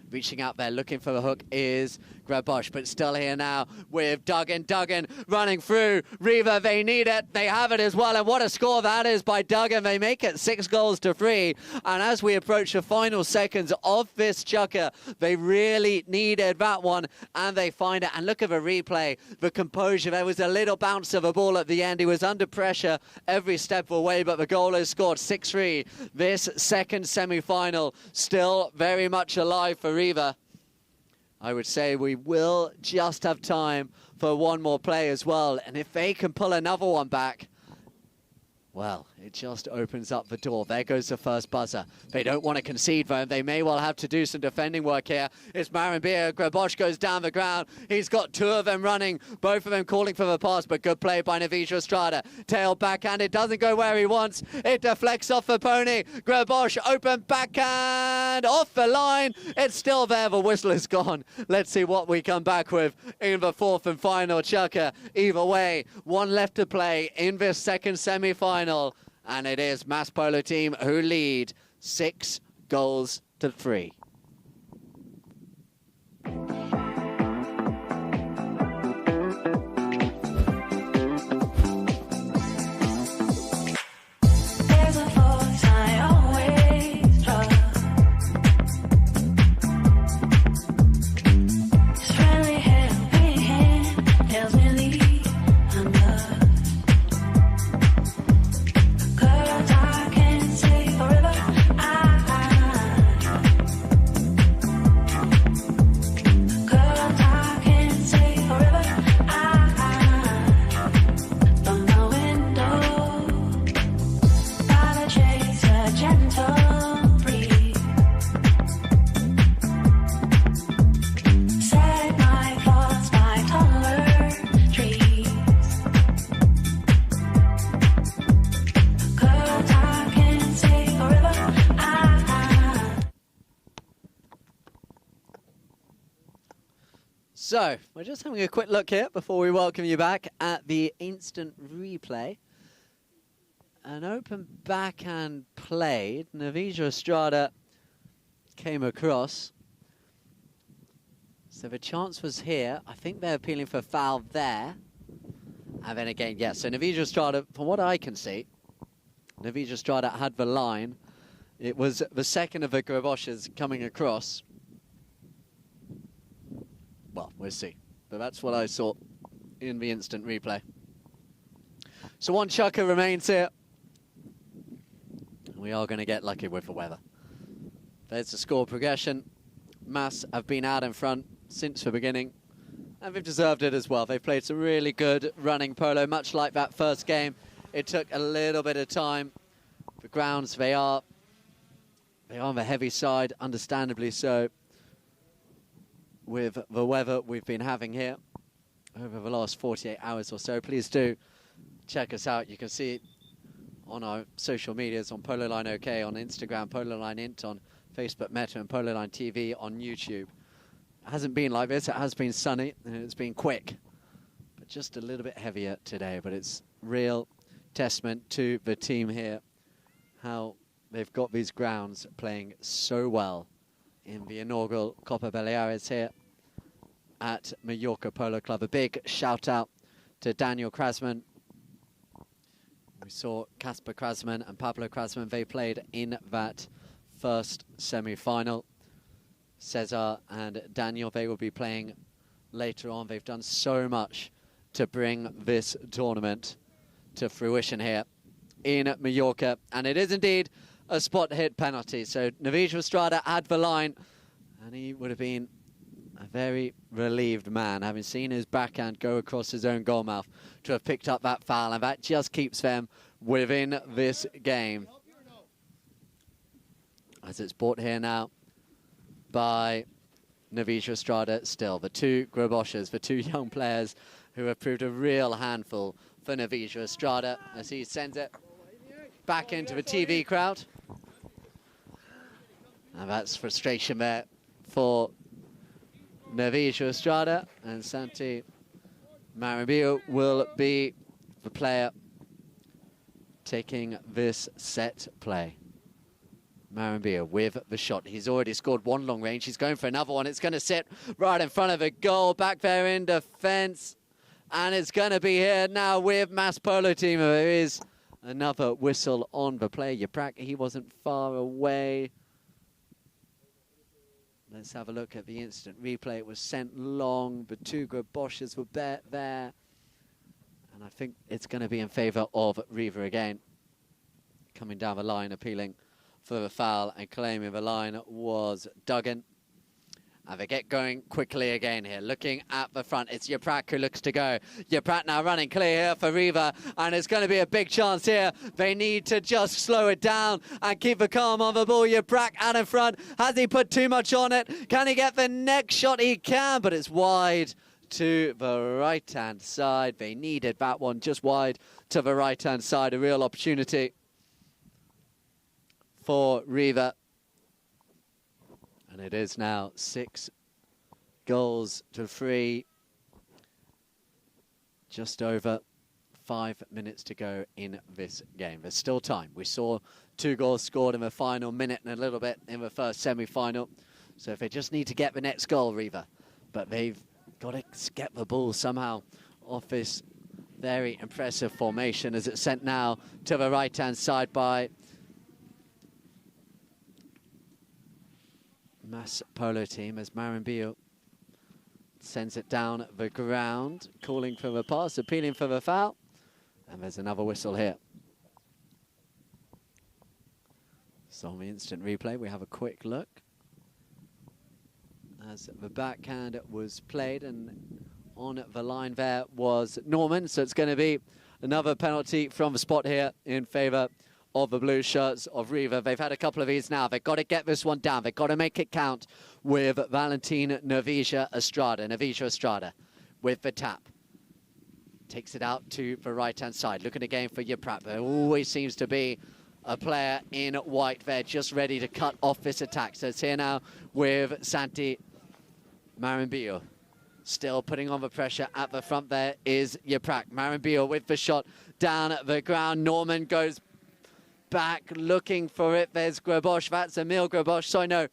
Reaching out there, looking for the hook is Grabosh, but still here now with Duggan. Duggan running through. Riva, they need it. They have it as well. And what a score that is by Duggan. They make it 6-3. And as we approach the final seconds of this chukker, they really needed that one, and they find it. And look at the replay, the composure. There was a little bounce of a ball at the end. He was under pressure every step of the way, but the goal is scored. 6-3. This second semi-final still very much alive for Riva. I would say we will just have time for one more play as well. And if they can pull another one back, well, it just opens up the door. There goes the first buzzer. They don't want to concede, though. They may well have to do some defending work here. It's Marambio. Grabosh goes down the ground. He's got 2 of them running, both of them calling for the pass, but good play by Navijo Estrada. Tail backhand. It doesn't go where he wants. It deflects off the pony. Grabosh, open backhand, off the line. It's still there. The whistle is gone. Let's see what we come back with in the fourth and final chukker. Either way, 1 left to play in this second semi-final. And it is Mass Polo team who lead 6-3. So, we're just having a quick look here before we welcome you back at the instant replay. An open backhand played. Navijo Estrada came across. So the chance was here. I think they're appealing for a foul there. And then again, yes. So Navijo Estrada, from what I can see, Navijo Estrada had the line. It was the second of the Graboshes coming across. Well, we'll see. But that's what I saw in the instant replay. So 1 chukker remains here. We are going to get lucky with the weather. There's the score progression. Mass have been out in front since the beginning. And they've deserved it as well. They've played some really good running polo, much like that first game. It took a little bit of time. The grounds, they are on the heavy side, understandably so, with the weather we've been having here over the last 48 hours or so. Please do check us out. You can see it on our social medias, on Polo Line OK, on Instagram, Polo Line Int, on Facebook Meta, and Polo Line TV on YouTube. It hasn't been like this. It has been sunny, and it's been quick. just a little bit heavier today, but it's real testament to the team here, how they've got these grounds playing so well in the inaugural Copa Baleares here at Mallorca Polo Club. A big shout out to Daniel Krasman. We saw Casper Krasman and Pablo Krasman. They played in that first semi-final. Cesar and Daniel, they will be playing later on. They've done so much to bring this tournament to fruition here in Mallorca. And it is indeed a spot hit penalty. So Navijo Estrada had the line, and he would have been a very relieved man, having seen his backhand go across his own goal mouth, to have picked up that foul, and that just keeps them within this game. As it's brought here now by Navijo Estrada still. The two Graboshes, the two young players who have proved a real handful for Navijo Estrada, as he sends it back into the TV crowd. And that's frustration there for Navijo Estrada, and Santi Marimbillo will be the player taking this set play. Marimbillo with the shot. He's already scored one long range. He's going for another one. It's going to sit right in front of the goal. Back there in defence. And it's going to be here now with Mass Polo team. There is another whistle on the play. Yaprak, he wasn't far away. Let's have a look at the instant replay. It was sent long. The two Graboshes were there. And I think it's going to be in favour of Riva again. Coming down the line, appealing for the foul, and claiming the line was Duggan. And they get going quickly again here. Looking at the front, it's Yaprak who looks to go. Yaprak now running clear here for Riva, and it's going to be a big chance here. They need to just slow it down and keep the calm on the ball. Yaprak out in front. Has he put too much on it? Can he get the next shot? He can, but it's wide to the right-hand side. They needed that one just wide to the right-hand side. A real opportunity for Riva. And it is now 6 goals to 3. Just over 5 minutes to go in this game. There's still time. We saw 2 goals scored in the final minute and a little bit in the first semi-final. So if they just need to get the next goal, Riva. But they've got to get the ball somehow off this very impressive formation, as it's sent now to the right-hand side by Mass Polo team, as Marimbillo sends it down the ground, calling for the pass, appealing for the foul. And there's another whistle here. So on the instant replay, we have a quick look as the backhand was played, and on the line there was Norman. So it's going to be another penalty from the spot here in favour of the blue shirts of Riva. They've had a couple of these now. They've got to get this one down. They've got to make it count with Valentin Navijo Estrada. Navijo Estrada with the tap. Takes it out to the right-hand side. Looking again for Yaprak. There always seems to be a player in white there just ready to cut off this attack. So it's here now with Santi Marimbillo. Still putting on the pressure at the front there is Yaprak. Marimbillo with the shot down the ground. Norman goes back looking for it. There's Grabosh. That's Emil Grabosh. So no,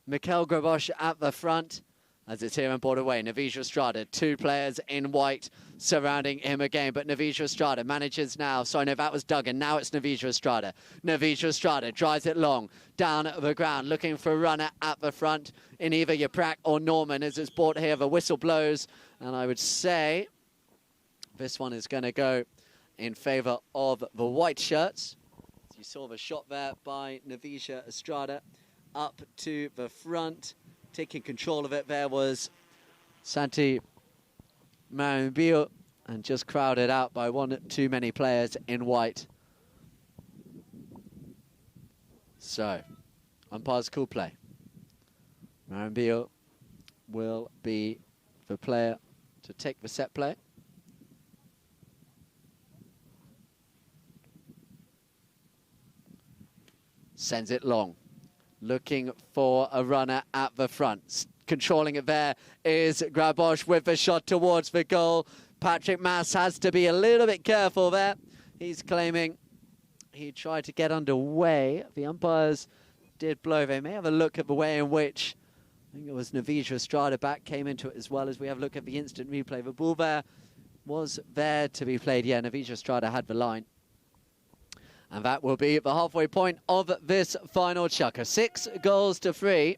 Mikel Grabosh at the front, as it's here and brought away. Navijo Estrada, 2 players in white surrounding him again, but Navijo Estrada manages now. So no, that was Duggan. Now it's Navijo Estrada. Navijo Estrada drives it long down the ground, looking for a runner at the front in either Yaprak or Norman, as it's brought here. The whistle blows, and I would say this one is going to go in favour of the white shirts. You saw the shot there by Navijo Estrada up to the front. Taking control of it there was Santi Marimbillo, and just crowded out by one too many players in white. So, umpires call play. Marimbillo will be the player to take the set play. Sends it long, looking for a runner at the front. Controlling it there is Grabosh with the shot towards the goal. Patrick Mass has to be a little bit careful there. He's claiming he tried to get underway. The umpires did blow. They may have a look at the way in which, I think it was Navija Estrada back, came into it as well, as we have a look at the instant replay. The ball there was there to be played. Yeah, Navija Estrada had the line. And that will be the halfway point of this final chukker. 6 goals to 3.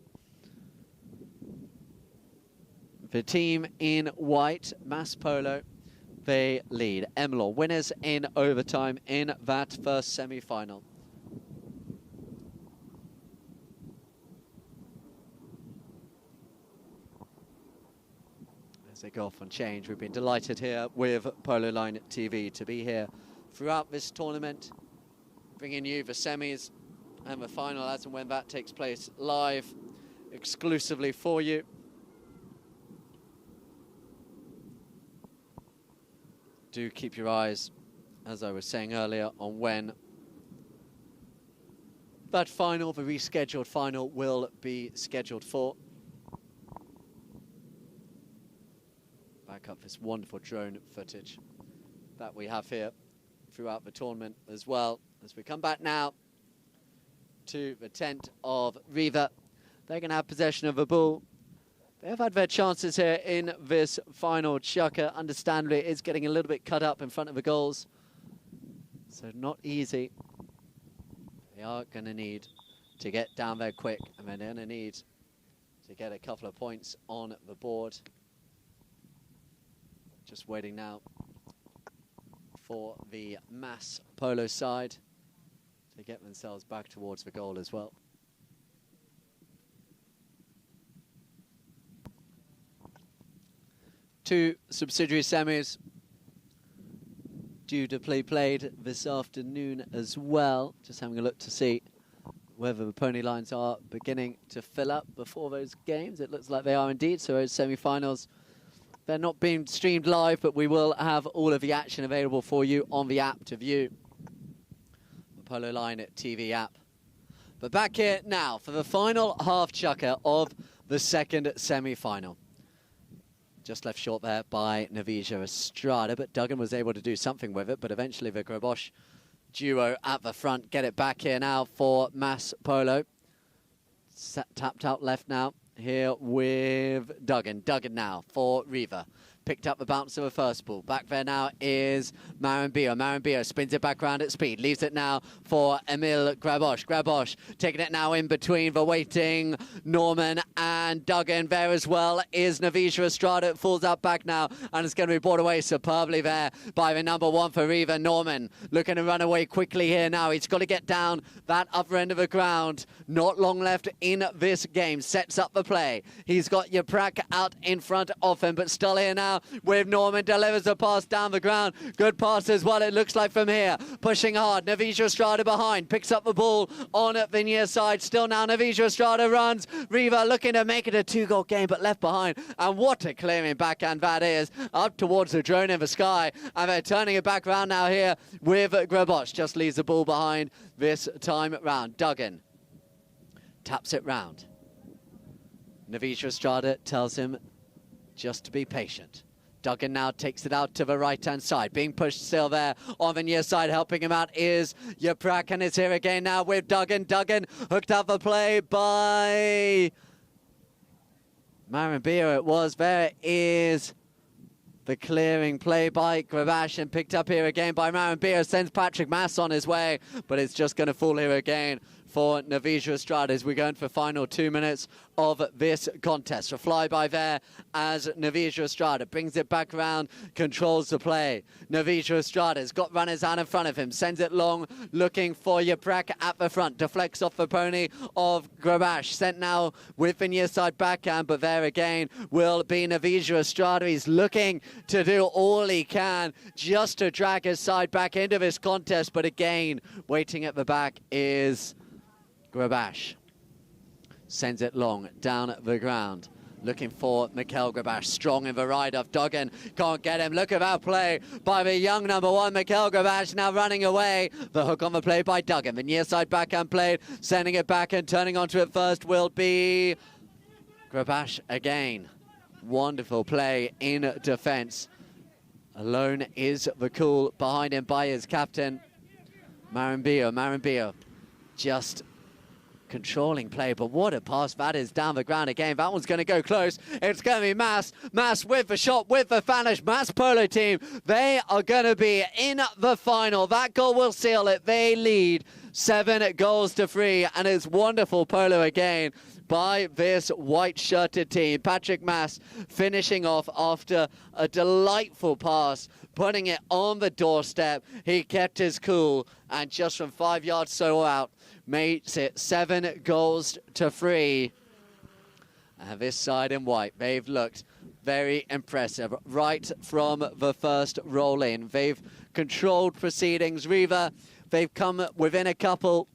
The team in white, Mass Polo, they lead. Emlor, winners in overtime in that first semi-final. As they go off on change, we've been delighted here with Polo Line TV to be here throughout this tournament, bringing you the semis and the final as and when that takes place live exclusively for you. Do keep your eyes, as I was saying earlier, on when that final, the rescheduled final, will be scheduled for. Back up this wonderful drone footage that we have here throughout the tournament as well. As we come back now to the tent of Riva, they're going to have possession of the ball. They have had their chances here in this final chukker. Understandably, it's getting a little bit cut up in front of the goals, so not easy. They are going to need to get down there quick, and they're going to need to get a couple of points on the board. Just waiting now for the Mass Polo side to get themselves back towards the goal as well. Two subsidiary semis due to played this afternoon as well. Just having a look to see whether the pony lines are beginning to fill up before those games. It looks like they are indeed. So those semi-finals, they're not being streamed live, but we will have all of the action available for you on the app to view. The Polo Line TV app. But back here now for the final half chukker of the second semi-final. Just left short there by Navija Estrada, but Duggan was able to do something with it. But eventually the Grabosch duo at the front get it back here now for Mass Polo. Tapped out left now here with Duggan. Duggan now for Riva. Picked up the bounce of a first ball. Back there now is Maranbio. Maranbio spins it back round at speed. Leaves it now for Emil Grabosch. Grabosch taking it now in between the waiting Norman and Duggan. There as well is Navija Estrada. It falls out back now, and it's going to be brought away superbly there by the number 1 for Riva. Norman looking to run away quickly here now. He's got to get down that upper end of the ground. Not long left in this game. Sets up the play. He's got Yaprak out in front of him, but still here now with Norman. Delivers a pass down the ground. Good pass as well, it looks like, from here. Pushing hard. Navija Estrada behind. Picks up the ball on the near side. Still now Navija Estrada runs. Riva looking to make it a 2-goal game, but left behind. And what a clearing backhand that is. Up towards the drone in the sky. And they're turning it back round now here with Grabosch. Just leaves the ball behind this time round. Duggan taps it round. Navija Estrada tells him just to be patient. Duggan now takes it out to the right-hand side. Being pushed still there on the near side. Helping him out is Yaprak, and it's here again now with Duggan. Duggan hooked up the play by Maranbio. It was. There is the clearing play by Grabosch, and picked up here again by Maranbio. Sends Patrick Mass on his way, but it's just going to fall here again for Navija Estrada as we go into the final 2 minutes of this contest. A flyby there as Navija Estrada brings it back around, controls the play. Navija Estrada's got runners out in front of him, sends it long, looking for Yaprak at the front. Deflects off the pony of Grabosch. Sent now with the near side backhand, but there again will be Navija Estrada. He's looking to do all he can just to drag his side back into this contest, but again, waiting at the back is Grabosch. Sends it long down the ground. Looking for Mikhail Grabosch. Strong in the ride of Duggan. Can't get him. Look at that play by the young number 1, Mikhail Grabosch, now running away. The hook on the play by Duggan. The near side backhand played. Sending it back and turning onto it first will be Grabosch again. Wonderful play in defence Alone is the cool behind him by his captain, Maranbillo just controlling play, but what a pass that is down the ground again. That one's going to go close. It's going to be Mass with the shot, with the finish. Mass Polo team, they are going to be in the final. That goal will seal it. They lead 7-3, and it's wonderful polo again by this white-shirted team. Patrick Mass finishing off after a delightful pass, putting it on the doorstep. He kept his cool, and just from 5 yards so out, makes it 7-3. And this side in white, they've looked very impressive right from the first roll in. They've controlled proceedings. Riva, they've come within a couple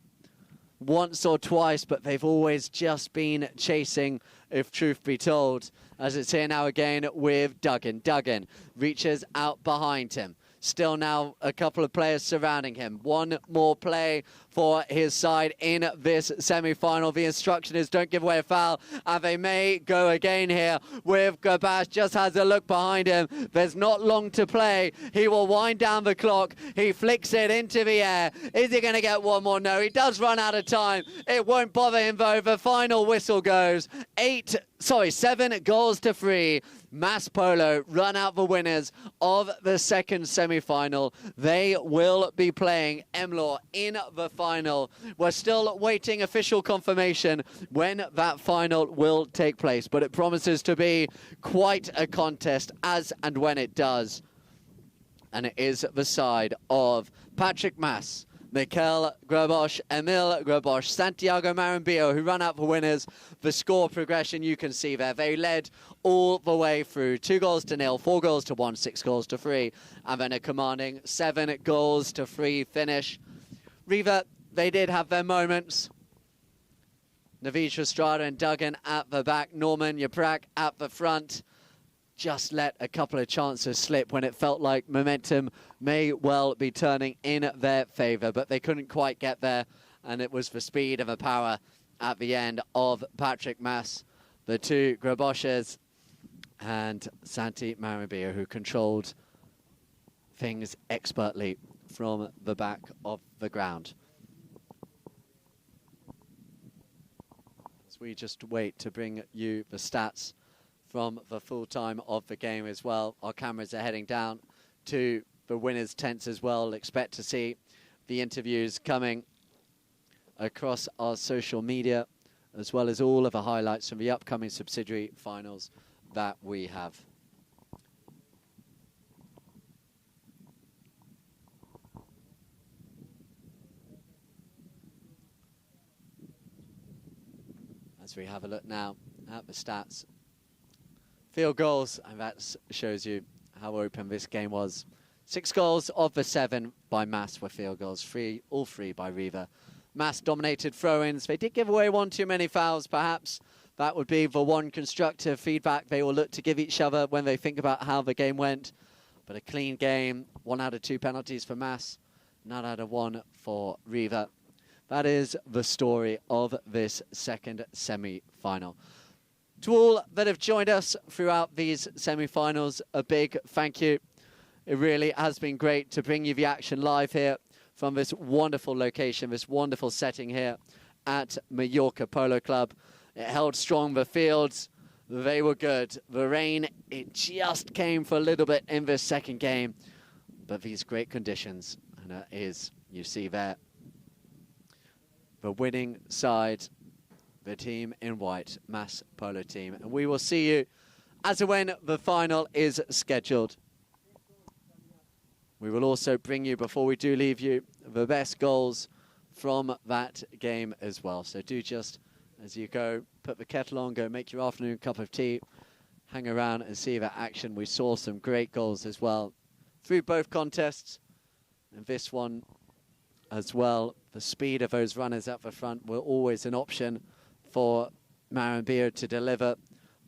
once or twice, but they've always just been chasing, if truth be told. As it's here now again with Duggan. Duggan reaches out behind him. Still now a couple of players surrounding him. One more play for his side in this semi-final. The instruction is don't give away a foul, and they may go again here with Gabash. Just has a look behind him. There's not long to play. He will wind down the clock. He flicks it into the air. Is he going to get one more? No, he does run out of time. It won't bother him though. The final whistle goes 7-3. Mass Polo run out the winners of the second semi-final. They will be playing Emlor in the final. We're still waiting official confirmation when that final will take place, but it promises to be quite a contest as and when it does. And it is the side of Patrick Mass, Mikel Grabosch, Emil Grabosch, Santiago Maranbillo, who run out for winners. The score progression you can see there. They led all the way through. 2-0, 4-1, 6-3, and then a commanding 7-3 finish. Riva, they did have their moments. Navish Estrada and Duggan at the back. Norman Yaprak at the front. Just let a couple of chances slip when it felt like momentum may well be turning in their favour, but they couldn't quite get there, and it was the speed and the power at the end of Patrick Mass, the two Grabosches, and Santi Maranbillo, who controlled things expertly from the back of the ground. As we just wait to bring you the stats from the full time of the game as well. Our cameras are heading down to the winners' tents as well. Expect to see the interviews coming across our social media, as well as all of the highlights from the upcoming subsidiary finals that we have. As we have a look now at the stats. Field goals, and that shows you how open this game was. 6 goals of the 7 by Mass were field goals, all three by Riva. Mass dominated throw-ins. They did give away one too many fouls, perhaps. That would be the one constructive feedback they will look to give each other when they think about how the game went. But a clean game, 1 out of 2 penalties for Mass, none out of 1 for Riva. That is the story of this second semi-final. To all that have joined us throughout these semi-finals, a big thank you. It really has been great to bring you the action live here from this wonderful location, this wonderful setting here at Mallorca Polo Club. It held strong. The fields, they were good. The rain, it just came for a little bit in this second game. But these great conditions, and it is, you see there, the winning side, the team in white, Mass Polo team. And we will see you as and when the final is scheduled. We will also bring you, before we do leave you, the best goals from that game as well. So do just, as you go, put the kettle on, go make your afternoon cup of tea, hang around and see that action. We saw some great goals as well through both contests. And this one as well, the speed of those runners up the front were always an option for Maranbillo to deliver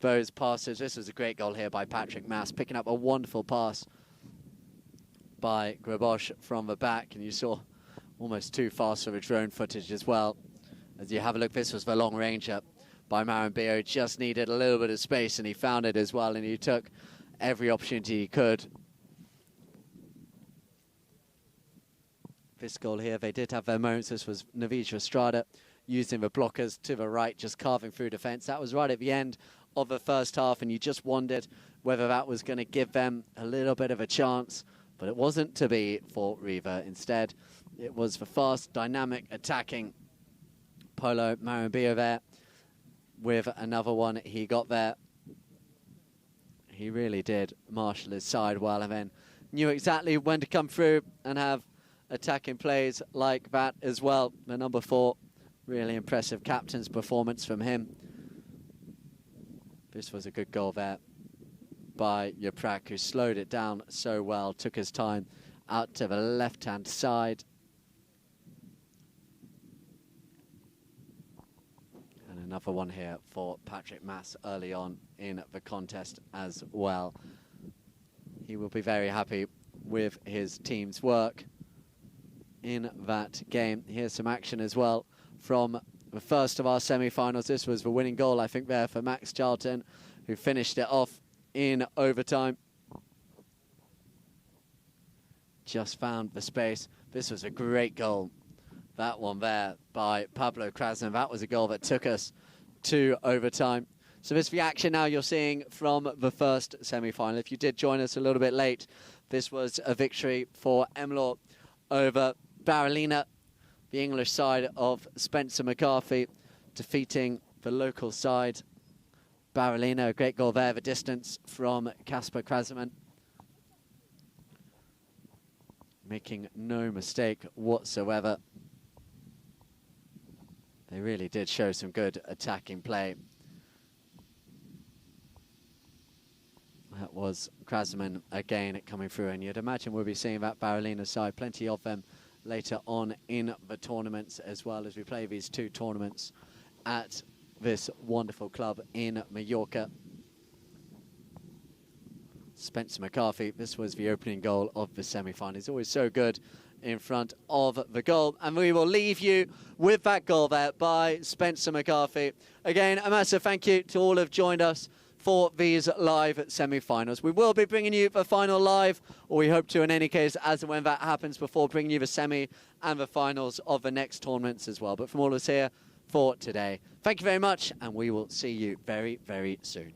those passes. This was a great goal here by Patrick Mass, picking up a wonderful pass by Grabosch from the back, and you saw almost too fast for the drone footage as well. As you have a look, this was the long ranger by Maranbillo. Just needed a little bit of space, and he found it as well, and he took every opportunity he could this goal here. They did have their moments. This was Navigia Estrada using the blockers to the right, just carving through defence. That was right at the end of the first half, and you just wondered whether that was going to give them a little bit of a chance, but it wasn't to be for Riva. Instead, it was the fast, dynamic, attacking Polo Marambia there with another one he got there. He really did marshal his side well, and then knew exactly when to come through and have attacking plays like that as well. The number 4, really impressive captain's performance from him. This was a good goal there by Yaprak, who slowed it down so well, took his time out to the left-hand side. And another one here for Patrick Mass early on in the contest as well. He will be very happy with his team's work in that game. Here's some action as well from the first of our semi-finals. This was the winning goal, I think, there for Max Charlton, who finished it off in overtime. Just found the space. This was a great goal, that one there by Pablo Krasnov. That was a goal that took us to overtime. So this is the action now you're seeing from the first semi-final. If you did join us a little bit late, this was a victory for Emlor over Barolina, the English side of Spencer McCarthy, defeating the local side, Barolina. A great goal there, the distance from Kasper Kraseman. Making no mistake whatsoever. They really did show some good attacking play. That was Kraseman again coming through, and you'd imagine we'll be seeing that Barolina side, plenty of them later on in the tournaments, as well as we play these 2 tournaments at this wonderful club in Mallorca. Spencer McCarthy, this was the opening goal of the semi-final. He's always so good in front of the goal, and we will leave you with that goal there by Spencer McCarthy. Again, a massive thank you to all who have joined us for these live semi-finals. We will be bringing you the final live, or we hope to in any case, as and when that happens, before bringing you the semi and the finals of the next tournaments as well. But from all of us here for today, thank you very much, and we will see you very, very soon.